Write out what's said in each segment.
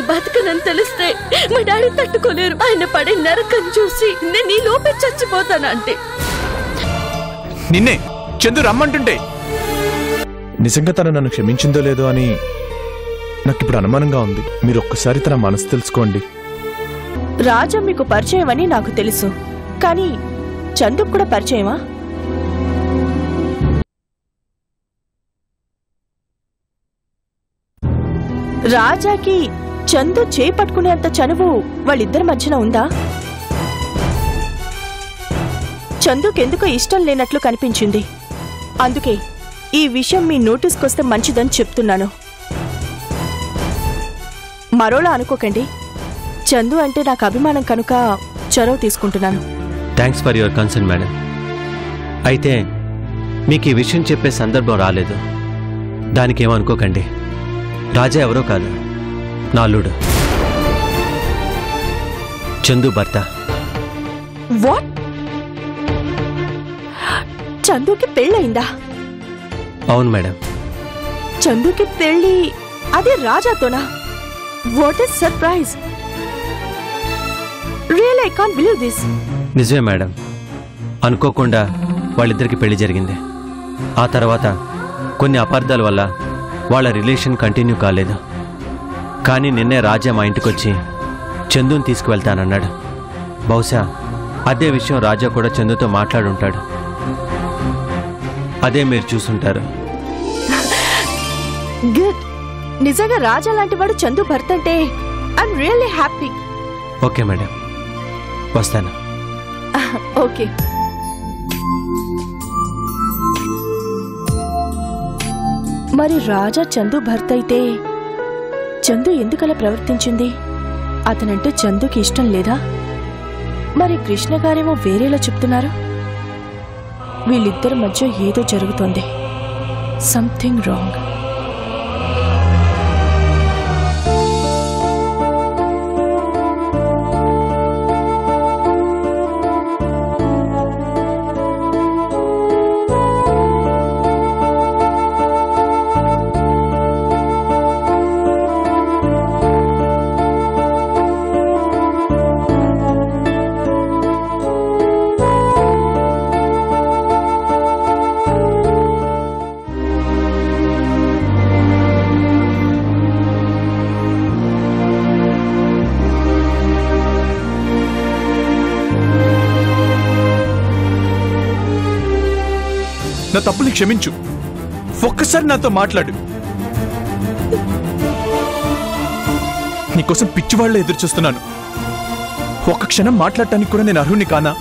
బతకనని తెలిస్తే మా డాడీ తట్టుకోలేరు. ఆయన పడే నరకం చూసి నేను ఈ లోపే చచ్చిపోతానంటే. నిన్నే చందు రమ్మంటుంటే నిజంగా తను నన్ను క్షమించిందో లేదో అని నాకు ఇప్పుడు అనుమానంగా ఉంది. మీరు ఒక్కసారి తన మనసు తెలుసుకోండి. రాజా మీకు పరిచయం అని నాకు తెలుసు, కానీ చందుకు కూడా పరిచయమా? రాజాకి చందు చేపట్టుకునేంత చనువు వాళ్ళిద్దరి మధ్యన ఉందా? చందుకెందుకో ఇష్టం లేనట్లు కనిపించింది. అందుకే ఈ విషయం మీ నోటీస్కొస్తే మంచిదని చెప్తున్నాను. మరోలా అనుకోకండి. చందు అంటే నాకు అభిమానం కనుక చొరవ తీసుకుంటున్నాను. Thanks for your concern madam. అయితే మీకు ఈ విషయం చెప్పే సందర్భం రాలేదు, దానికేమనుకోకండి. రాజా ఎవరో కాదు, నా అల్లుడు చందు భర్త. వాట్? చందుకి పెళ్ళయిందా? అవును మేడం. చందుకి పెళ్ళి అదే రాజాతోనా? What is surprise! Really I can't believe this. నిజమే మేడం, అనుకోకుండా వాళ్ళిద్దరికి పెళ్లి జరిగింది. ఆ తర్వాత కొన్ని అపార్థాల వల్ల వాళ్ళ రిలేషన్ కంటిన్యూ కాలేదు. కానీ నిన్నే రాజా మా ఇంటికొచ్చి చందుని తీసుకువెళ్తానన్నాడు. బహుశా అదే విషయం రాజా కూడా చందుతో మాట్లాడుంటాడు. అదే మీరు చూసుంటారు. గుడ్. నిజంగా రాజా లాంటి వాడు చందు భర్త అంటే I'm really happy. Okay madam, వస్తాను. ఓకే. మరి రాజా చందు భర్త అయితే చందు ఎందుకలా ప్రవర్తించింది? అతనంటే చందుకి ఇష్టం లేదా? మరి కృష్ణ గారేమో వేరేలా చెప్తున్నారు. వీళ్ళిద్దరి మధ్య ఏదో జరుగుతోంది. Something wrong. నా తప్పుని క్షమించు. ఒక్కసారి నాతో మాట్లాడు. నీకోసం పిచ్చివాళ్ళ ఎదురు చూస్తున్నాను. ఒక్క క్షణం మాట్లాడటానికి కూడా నేను అర్హుని కానా?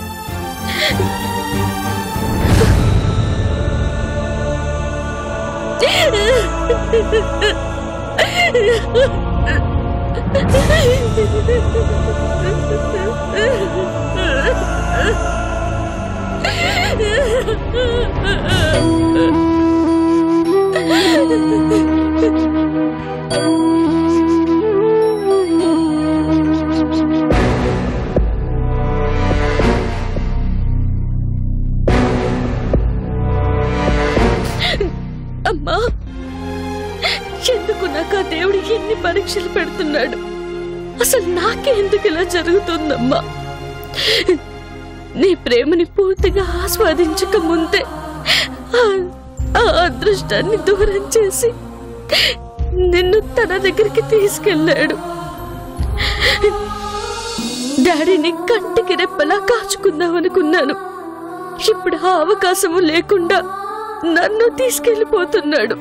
అమ్మా, ఎందుకు నాకు ఆ దేవుడు ఎన్ని పరీక్షలు పెడుతున్నాడు? అసలు నాకే ఎందుకు ఇలా జరుగుతుందమ్మా? నీ ప్రేమని పూర్తిగా ఆస్వాదించక ముందే ఆ అదృష్టాన్ని దూరం చేసి నిన్ను తన దగ్గరికి తీసుకెళ్ళాడు. డాడీని కంటికి రెప్పలా కాచుకుందామనుకున్నాను. ఇప్పుడు ఆ అవకాశము లేకుండా నన్ను తీసుకెళ్ళిపోతున్నాడు.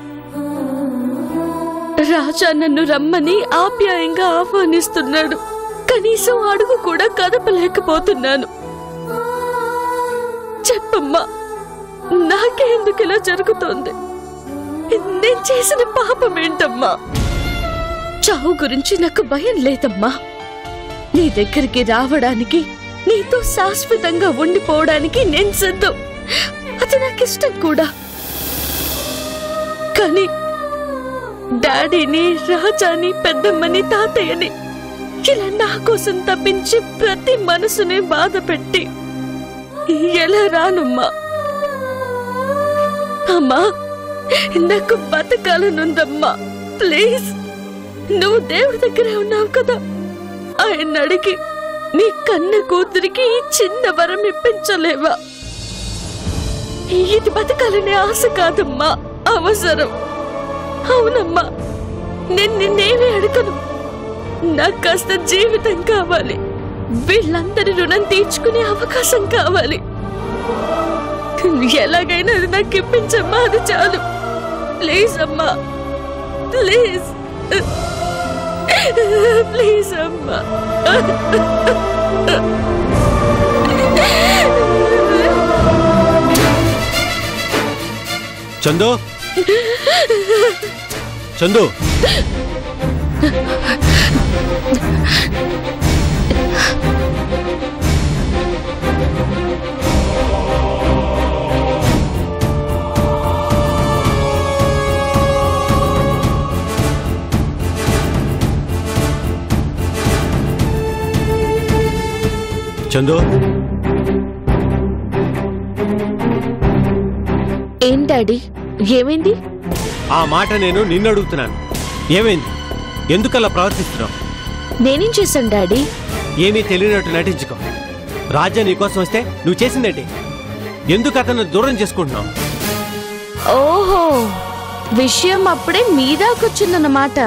రాజా నన్ను రమ్మని ఆప్యాయంగా ఆహ్వానిస్తున్నాడు. కనీసం అడుగు కూడా కదపలేకపోతున్నాను. చెప్పమ్మా, నాకే ఎందుకు ఇలా జరుగుతోంది? నేను చేసిన పాపమేంటమ్మా? చావు గురించి నాకు భయం లేదమ్మా. నీ దగ్గరికి రావడానికి, నీతో శాశ్వతంగా ఉండిపోవడానికి నేను సిద్ధం. అది నాకిష్టం కూడా. కానీ డాడీని, రాజాని, పెద్దమ్మని, తాతయ్యని ఇలా నా కోసం తప్పించి ప్రతి మనసుని బాధ పెట్టి ఎలా రానుమ్మా? అమ్మా, నాకు బతకాలనుందమ్మా. ప్లీజ్ నువ్వు దేవుడి దగ్గరే ఉన్నావు కదా, ఆయన అడిగి నీ కన్న కూతురికి ఈ చిన్న వరం ఇప్పించలేవా? ఇది బతకాలనే ఆశ కాదమ్మా, అవసరం. అవునమ్మా, నేను నిన్నేమీ అడగను. నాకు కాస్త జీవితం కావాలి, వీళ్ళందరి రుణం తీర్చుకునే అవకాశం కావాలి. ఎలాగైనా అది నాకు ఇప్పించమ్మా, అది చాలు. ప్లీజ్ అమ్మా, ప్లీజ్ ప్లీజ్ అమ్మా. చందు, చందు, చందు, ఏం డాడీ, ఏమైంది? ఆ మాట నేను నిన్ను అడుగుతున్నాను. ఏమైంది? ఎందుకలా ప్రవర్తిస్తున్నావు? నేనేం చేశాను డాడీ? ఏమీ తెలియనట్టు నటించుకో. రాజా నీకోసం వస్తే నువ్వు చేసిందేంటి? ఎందుకు అతను దూరం చేసుకుంటున్నావు? ఓహో, విషయం అప్పుడే మీదాకొచ్చిందన్నమాట.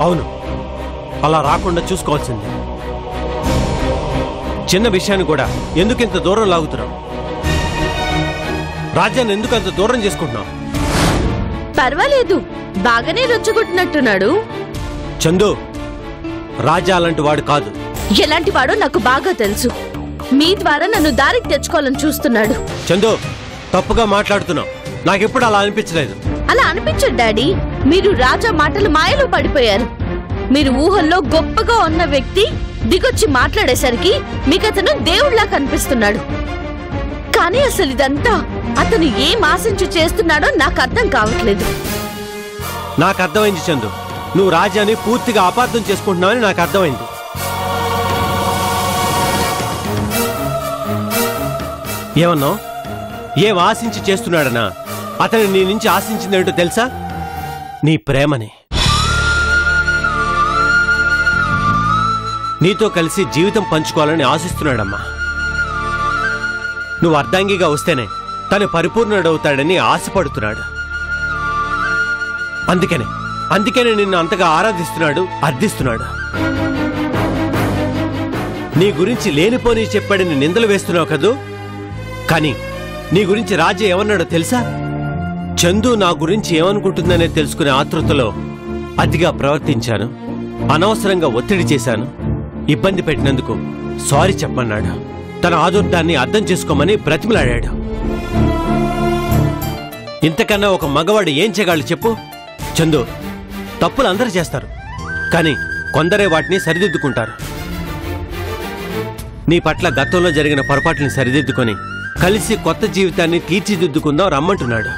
అవును, అలా రాకుండా చూసుకోవాల్సింది. చిన్న విషయాన్ని కూడా ఎందుకు ఇంత దూరం లాగుతున్నావు? రాజాన్ని ఎందుకు అంత దూరం చేసుకుంటున్నావు? పర్వాలేదు, బాగానే రొచ్చగొట్టినట్టున్నాడు. చందు, రాజా అలాంటి వాడు కాదు. ఎలాంటి వాడో నాకు బాగా తెలుసు. మీ ద్వారా నన్ను దారికి తెచ్చుకోవాలని చూస్తున్నాడు. చందు, తప్పుగా మాట్లాడుతున్నావు. నాకెప్పుడు అలా అనిపించలేదు. అలా అనిపించదు డాడీ. మీరు రాజా మాటలు మాయలో పడిపోయారు. మీరు ఊహల్లో గొప్పగా ఉన్న వ్యక్తి దిగొచ్చి మాట్లాడేసరికి మీకు అతను దేవుళ్లా కనిపిస్తున్నాడు. కానీ అసలు ఇదంతా అతను ఏం ఆశించి చేస్తున్నాడో నాకు అర్థం కావట్లేదు. నాకు అర్థమైంది చందు, నువ్వు రాజాని పూర్తిగా అపార్థం చేసుకుంటున్నావని నాకు అర్థమైంది. ఏమన్నావు? ఏం ఆశించి చేస్తున్నాడనా? అతను నీ నుంచి ఆశించిందేంటో తెలుసా? నీ ప్రేమని. నీతో కలిసి జీవితం పంచుకోవాలని ఆశిస్తున్నాడమ్మా. నువ్వు అర్ధాంగిగా వస్తేనే తను పరిపూర్ణుడవుతాడని ఆశపడుతున్నాడు. అందుకనే నిన్ను అంతగా ఆరాధిస్తున్నాడు, అర్థిస్తున్నాడు. నీ గురించి లేనిపోని చెప్పాడని నిందలు వేస్తున్నావు కదూ. కానీ నీ గురించి రాజా ఏమన్నాడో తెలుసా? చందు నా గురించి ఏమనుకుంటుందనే తెలుసుకునే ఆతృతలో అతిగా ప్రవర్తించాను, అనవసరంగా ఒత్తిడి చేశాను, ఇబ్బంది పెట్టినందుకు సారీ చెప్పమన్నాడు. తన ఆదుర్దాన్ని అర్థం చేసుకోమని బ్రతిమలాడాడు. ఇంతకన్నా ఒక మగవాడు ఏం చేయగలడు చెప్పు? చందు, తప్పులు అందరూ చేస్తారు, కానీ కొందరే వాటిని సరిదిద్దుకుంటారు. నీ పట్ల గతంలో జరిగిన పొరపాట్లను సరిదిద్దుకొని కలిసి కొత్త జీవితాన్ని తీర్చిదిద్దుకుందాం రమ్మంటున్నాడు.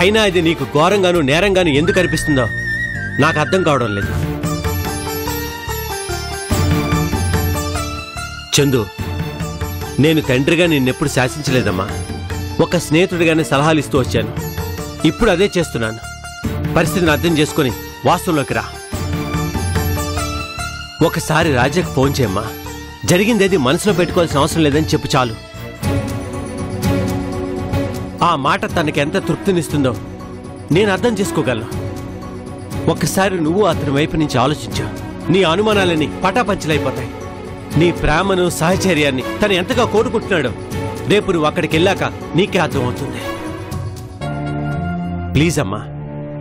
అయినా ఇది నీకు ఘోరంగాను నేరంగాను ఎందుకు అనిపిస్తుందో నాకు అర్థం కావడం లేదు. చందు, నేను తండ్రిగా నిన్నెప్పుడు శాసించలేదమ్మా. ఒక స్నేహితుడిగానే సలహాలు ఇస్తూ వచ్చాను. ఇప్పుడు అదే చేస్తున్నాను. పరిస్థితిని అర్థం చేసుకుని వాస్తవంలోకి రా. ఒకసారి రాజాకు ఫోన్ చేయమ్మా. జరిగిందేది మనసులో పెట్టుకోవాల్సిన అవసరం లేదని చెప్పు చాలు. ఆ మాట తనకెంత తృప్తినిస్తుందో నేను అర్థం చేసుకోగలను. ఒక్కసారి నువ్వు అతని వైపు నుంచి ఆలోచించా. నీ అనుమానాలని పటాపంచలైపోతాయి. నీ ప్రేమను, సహచర్యాన్ని తను ఎంతగా కోరుకుంటున్నాడో రేపు నువ్వు అక్కడికి వెళ్ళాక నీకే అర్థమవుతుంది. ప్లీజ్ అమ్మా,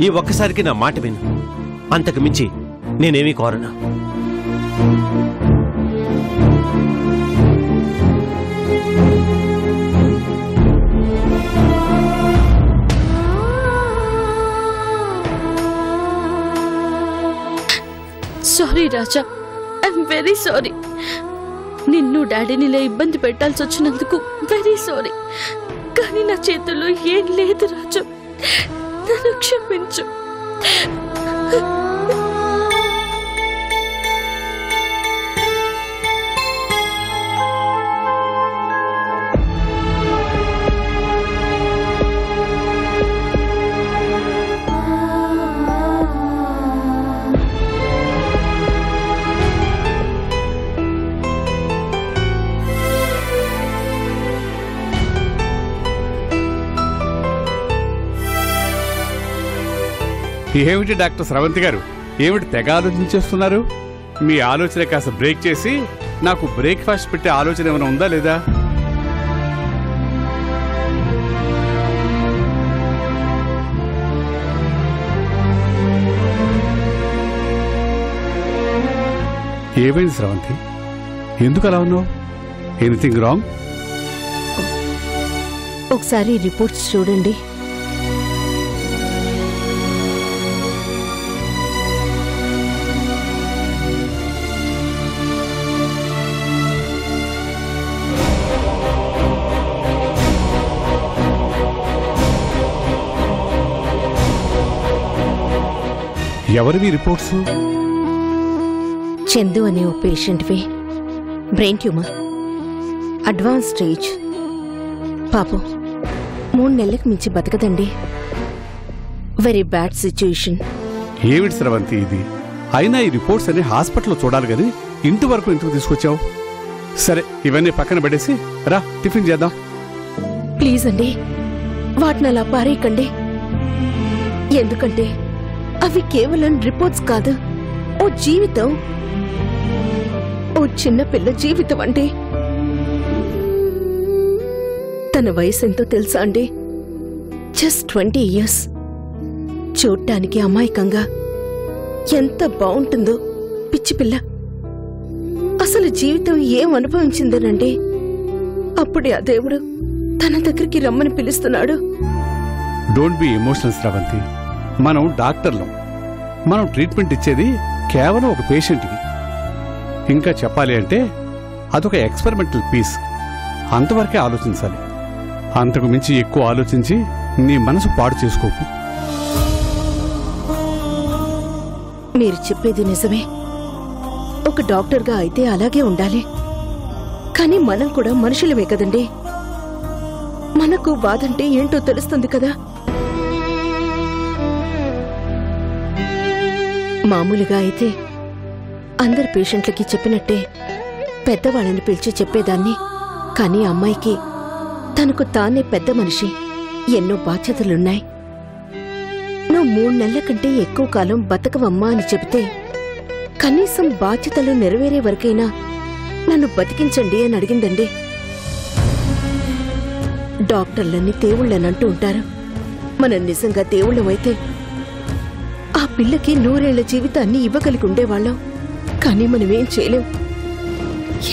ఈ ఒక్కసారికి నా మాట విను. అంతకు మించి నేనేమీ కోరను. Sorry Raja, I'm very sorry. నిన్ను డాడీని ఇలా ఇబ్బంది పెట్టాల్సి వచ్చినందుకు వెరీ సారీ. కానీ నా చేతుల్లో ఏం లేదు రాజా, నన్ను క్షమించు. ఏమిటి డాక్టర్ స్రవంతి గారు, ఏమిటి తెగ ఆలోచించేస్తున్నారు? మీ ఆలోచన కాస్త బ్రేక్ చేసి నాకు బ్రేక్ఫాస్ట్ పెట్టే ఆలోచన ఏమైనా ఉందా లేదా? ఏమైంది స్రవంతి, ఎందుకు అలా ఉన్నావు? Anything wrong? ఒకసారి రిపోర్ట్స్ చూడండి. ఎవరివి రిపోర్ట్స్? చందు అనే ఓ పేషెంట్వి, బ్రెయిన్ ట్యూమర్, అడ్వాన్స్ స్టేజ్. పాపం 3 నెలలకు మించి బతకదండి. Very bad situation. ఏమిటి స్రవంతి ఇది? అయినా ఈ రిపోర్ట్స్ అన్ని హాస్పిటల్లో చూడాలి కానీ ఇంటి వరకు ఎందుకు తీసుకొచ్చావు? సరే, ఇవన్నీ పక్కన పడేసి రా, టిఫిన్ చేద్దాం. ప్లీజ్ అండి, వాటిని అలా పారేయకండి. ఎందుకంటే అవి కేవలం రిపోర్ట్స్ కాదు, ఓ జీవితం, ఓ చిన్న పిల్ల జీవితం అండి. తన వయసు ఎంతో తెలుసా అండి? Just 20 years. చూడ్డానికి అమాయకంగా ఎంత బాగుంటుందో పిచ్చి పిల్ల. అసలు జీవితం ఏం అనుభవించిందనండి. అప్పుడే ఆ దేవుడు తన దగ్గరికి రమ్మని పిలుస్తున్నాడు. డోంట్ బి ఎమోషనల్ స్రవంతి. మనం డాక్టర్లం. మనం ట్రీట్మెంట్ ఇచ్చేది కేవలం ఒక పేషెంట్కి. ఇంకా చెప్పాలి అంటే అదొక ఎక్స్పెరిమెంటల్ పీస్. అంతవరకే ఆలోచించాలి. అంతకు మించి ఎక్కువ ఆలోచించి నీ మనసు పాడు చేసుకోకు. మీరు చెప్పేది నిజమే. ఒక డాక్టర్గా అయితే అలాగే ఉండాలి. కానీ మనం కూడా మనుషులమే కదండి. మనకు బాధంటే ఏంటో తెలుస్తుంది కదా. మామూలుగా అయితే అందరు పేషెంట్లకి చెప్పినట్టే పెద్దవాళ్ళని పిలిచి చెప్పేదాన్ని. కానీ అమ్మాయికి తనకు తానే పెద్ద మనిషి, ఎన్నో బాధ్యతలున్నాయి. నువ్వు 3 నెలల కంటే ఎక్కువ కాలం బతకవమ్మా అని చెబితే కనీసం బాధ్యతలు నెరవేరే వరకైనా నన్ను బతికించండి అని అడిగిందండి. డాక్టర్లని దేవుళ్ళనంటూ ఉంటారు. మనం నిజంగా దేవుళ్ళమైతే ఆ పిల్లకి 100 ఏళ్ల జీవితాన్ని ఇవ్వగలిగి ఉండేవాళ్ళం. కానీ మనమేం చేయలేం,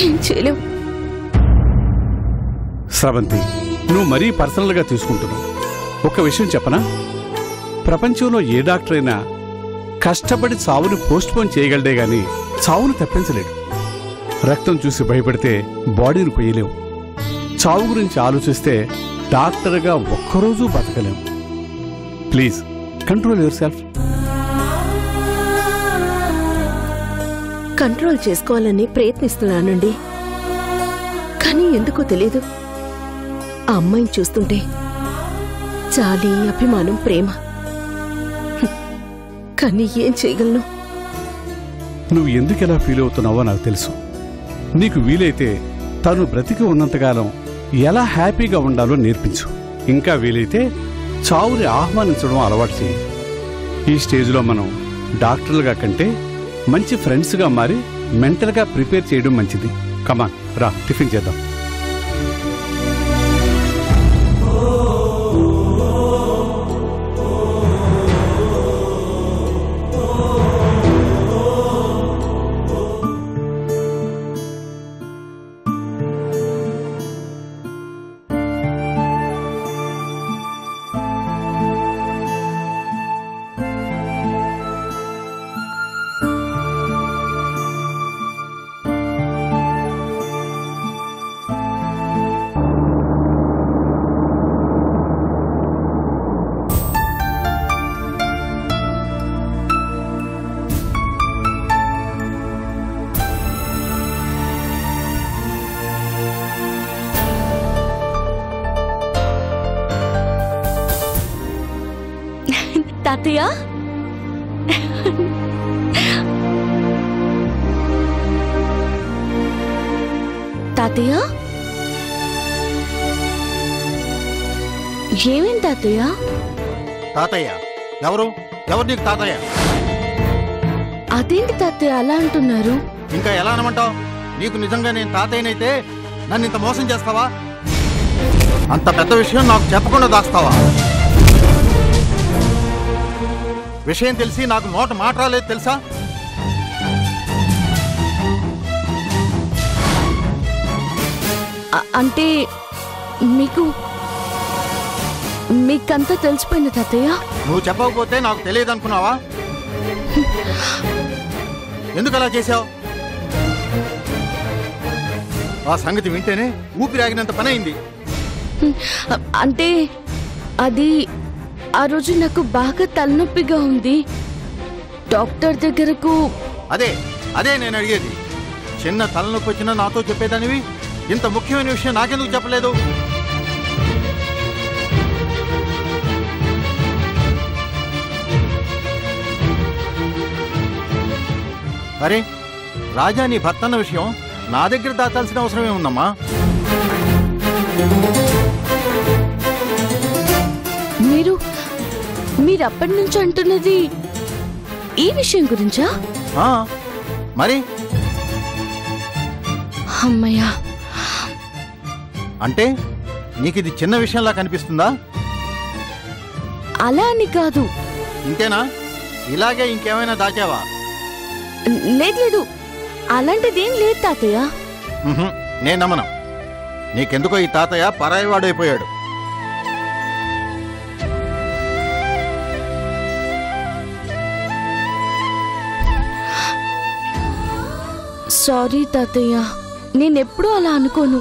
ఏం చేయలేం. స్రవంతి, నువ్వు మరీ పర్సనల్గా తీసుకుంటున్నావు. ఒక విషయం చెప్పనా? ప్రపంచంలో ఏ డాక్టర్ అయినా కష్టపడి చావుని పోస్ట్పోన్ చేయగలడే గాని చావును తప్పించలేడు. రక్తం చూసి భయపడితే బాడీని కొయ్యలేవు. చావు గురించి ఆలోచిస్తే డాక్టర్గా ఒక్కరోజు బతకలేం. Please control yourself. Control చేసుకోవాలని ప్రయత్నిస్తున్నానండి. కానీ ఎందుకో తెలియదు, ఆ అమ్మాయిని చూస్తుంటే చాలి, అభిమానం, ప్రేమ. కానీ ఏం చేయగలను? నువ్వు ఎందుకెలా ఫీల్ అవుతున్నావో నాకు తెలుసు. నీకు వీలైతే తను బ్రతికి ఉన్నంతకాలం ఎలా హ్యాపీగా ఉండాలో నేర్పించు. ఇంకా వీలైతే చావుని ఆహ్వానించడం అలవాటు చేయి. ఈ స్టేజ్లో మనం డాక్టర్లుగా కంటే మంచి ఫ్రెండ్స్గా మారి మెంటల్గా ప్రిపేర్ చేయడం మంచిది. కమాన్ రా, టిఫిన్ చేద్దాం. తాతయ్య, తాతయ్య, ఏమేం తాతయ్య? తాతయ్య ఎవరు? ఎవరు నీకు తాతయ్య? అదేంటి తాతయ్య అలా అంటున్నారు? ఇంకా ఎలా అనమంటావు? నీకు నిజంగా నేను తాతయ్యనైతే నన్ను ఇంత మోసం చేస్తావా? అంత పెద్ద విషయం నాకు చెప్పకుండా దాస్తావా? విషయం తెలిసి నాకు నోట మాట రాలేదు తెలుసా? అంటే మీకంతా తెలిసిపోయింది తాతయ్య? నువ్వు చెప్పకపోతే నాకు తెలియదు అనుకున్నావా? ఎందుకు అలా చేశావు? ఆ సంగతి వింటేనే ఊపిరాగినంత పని అయింది. అంటే అది ఆ రోజు నాకు బాగా తలనొప్పిగా ఉంది. డాక్టర్ దగ్గరకు అదే నేను అడిగేది. చిన్న తలనొప్పి వచ్చినా నాతో చెప్పేదానివి, ఇంత ముఖ్యమైన విషయం నాకెందుకు చెప్పలేదు? అరే రాజా, నీ భర్త అన్న విషయం నా దగ్గర దాచాల్సిన అవసరమే ఉందమ్మా. మీరు అప్పటి నుంచి అంటున్నది ఈ విషయం గురించా? మరి అమ్మయ్యా. అంటే నీకు ఇది చిన్న విషయంలా కనిపిస్తుందా? అలా అని కాదు. ఇంతేనా? ఇలాగే ఇంకేమైనా దాచావా? లేదు, అలాంటిదేం లేదు తాతయ్య. నేను నమ్మను. నీకెందుకో ఈ తాతయ్య పరాయివాడైపోయాడు. సారీ తాతయ్య, నేనెప్పుడూ అలా అనుకోను.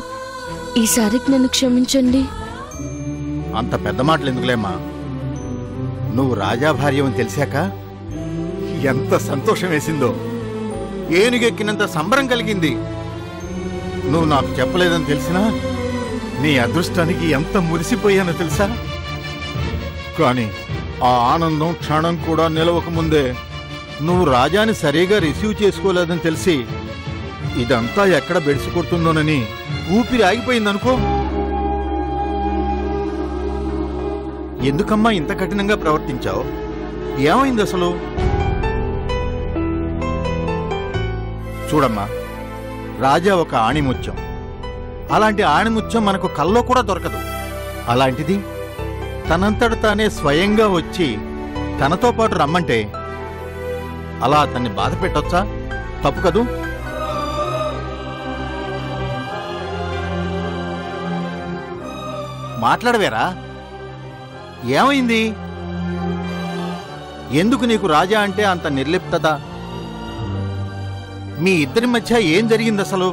ఈసారికి నన్ను క్షమించండి. అంత పెద్ద మాటలు ఎందుకులేమ్మా. నువ్వు రాజా భార్య అని తెలిసాక ఎంత సంతోషం వేసిందో, ఏనుగెక్కినంత సంబరం కలిగింది. నువ్వు నాకు చెప్పలేదని తెలిసినా నీ అదృష్టానికి ఎంత మురిసిపోయానో తెలుసా? కానీ ఆ ఆనందం క్షణం కూడా నిలవకముందే నువ్వు రాజాని సరిగా రిసీవ్ చేసుకోలేదని తెలిసి ఇదంతా ఎక్కడ బెడిసి కొడుతుందోనని ఊపిరి ఆగిపోయిందనుకో. ఎందుకమ్మా ఇంత కఠినంగా ప్రవర్తించావు? ఏమైంది అసలు? చూడమ్మా, రాజా ఒక ఆణిముత్యం. అలాంటి ఆణిముత్యం మనకు కల్లో కూడా దొరకదు. అలాంటిది తనంతట తానే స్వయంగా వచ్చి తనతో పాటు రమ్మంటే అలా అతన్ని బాధ పెట్టొచ్చా? తప్పు కదూ? మాట్లాడవేరా? ఏమైంది? ఎందుకు నీకు రాజా అంటే అంత నిర్లిప్తత? మీ ఇద్దరి మధ్య ఏం జరిగింది అసలు?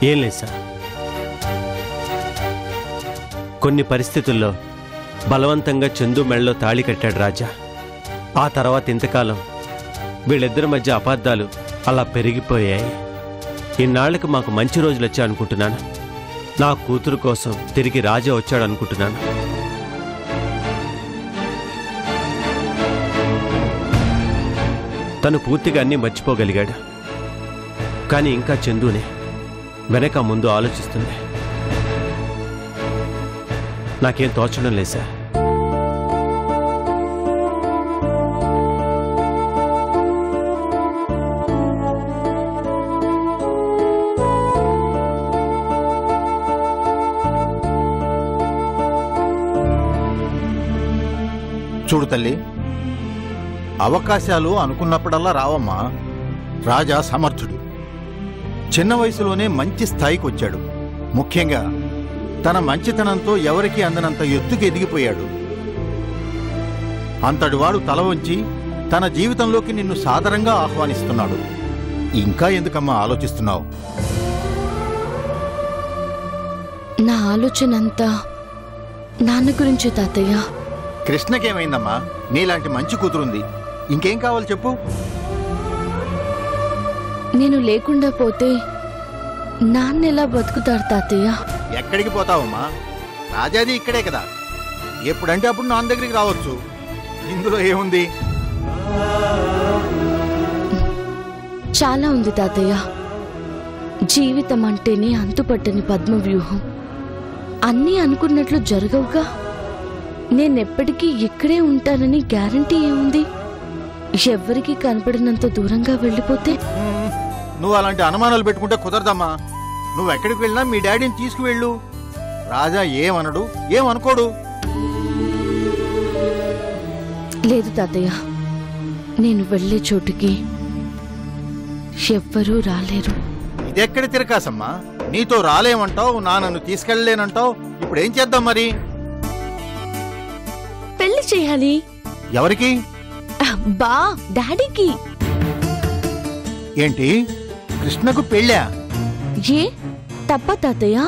ఏం లేదు సార్. కొన్ని పరిస్థితుల్లో బలవంతంగా చందు మెళ్ళలో తాళి కట్టాడు రాజా. ఆ తర్వాత ఇంతకాలం వీళ్ళిద్దరి మధ్య అపార్థాలు అలా పెరిగిపోయాయి. ఇన్నాళ్లకు మాకు మంచి రోజులు వచ్చాయి అనుకుంటున్నాను. నా కూతురు కోసం తిరిగి రాజా వచ్చాడు అనుకుంటున్నాను. తను పూర్తిగా అన్నీ మర్చిపోగలిగాడు. కానీ ఇంకా చందునే వెనక ముందు ఆలోచిస్తుంది. నాకేం తోచడం లేదు సార్. చూడు తల్లి, అవకాశాలు అనుకున్నప్పుడల్లా రావమ్మా. రాజా సమర్థుడు. చిన్న వయసులోనే మంచి స్థాయికి వచ్చాడు. ముఖ్యంగా తన మంచితనంతో ఎవరికీ అందనంత ఎత్తుకు ఎదిగిపోయాడు. అంతటివాడు తల వంచి తన జీవితంలోకి నిన్ను సాదరంగా ఆహ్వానిస్తున్నాడు. ఇంకా ఎందుకమ్మా ఆలోచిస్తున్నావు? నా ఆలోచనంతా నాన్న గురించి తాతయ్య. కృష్ణకేమైందమ్మా? నీలాంటి మంచి కూతురుంది. ఇంకేం కావాలి చెప్పు? నేను లేకుండా పోతే నాన్న ఎలా బతుకుతాడు తాతయ్య? ఎక్కడికి పోతావమ్మా? రాజాది ఇక్కడే కదా. ఎప్పుడంటే అప్పుడు నాన్న దగ్గరికి రావచ్చు. ఇందులో ఏముంది? చాలా ఉంది తాతయ్య. జీవితం అంటేనే అంతుపట్టని పద్మవ్యూహం. అన్నీ అనుకున్నట్లు జరగవుగా. నేనెప్పటికీ ఇక్కడే ఉంటానని గ్యారంటీ ఏముంది? ఎవ్వరికి కనపడినంత దూరంగా వెళ్ళిపోతే నువ్వు అలాంటి అనుమానాలు పెట్టుకుంటే కుదరదమ్మా. నువ్వు ఎక్కడికి వెళ్ళినా మీ డాడీని తీసుకువెళ్ళు. రాజా ఏమనడు, ఏమనుకోడు. లేదు తాతయ్య, నేను వెళ్ళే చోటుకి ఎవ్వరూ రాలేరు. ఇదెక్కడి తిరకాసమ్మా? నీతో రాలేమంటావు, నన్ను తీసుకెళ్ళలేనంటావు. ఇప్పుడేం చేద్దాం మరి? పెళ్లి చేయాలి. ఎవరికి? బా డాడీకి. ఏంటి, కృష్ణకు పెళ్ళా? ఏ తప్ప తాతయ్య?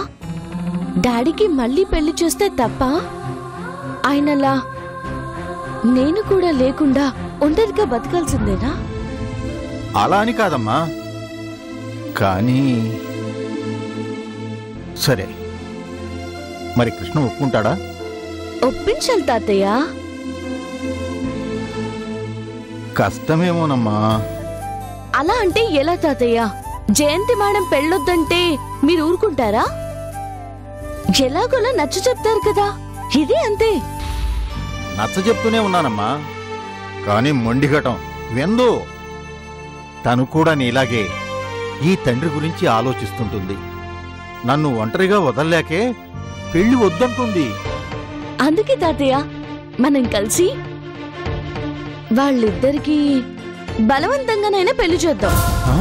డాడీకి మళ్ళీ పెళ్లి చేస్తే తప్ప? ఆయనలా నేను కూడా లేకుండా ఒంటరిగా బతకాల్సిందేనా? అలా అని కాదమ్మా, కానీ సరే, మరి కృష్ణ ఒప్పుకుంటాడా? ఒప్పించాలి తాతయ్య. కష్టమేమోనమ్మా. అలా అంటే ఎలా తాతయ్య? జయంతి మేడం పెళ్ళొద్దంటే మీరు ఊరుకుంటారా? ఎలాగోలా నచ్చ చెప్తారు కదా, ఇది అంతే. నచ్చ చెప్తూనే ఉన్నానమ్మా, కానీ మొండిఘటం వెందు. తను కూడా నీలాగే ఈ తండ్రి గురించి ఆలోచిస్తుంటుంది. నన్ను ఒంటరిగా వదల్లేకే పెళ్లి వద్దంటుంది. అందుకే తాతయ్య, మనం కలిసి వాళ్ళిద్దరికీ బలవంతంగానైనా పెళ్లి చేద్దాం. ఆ?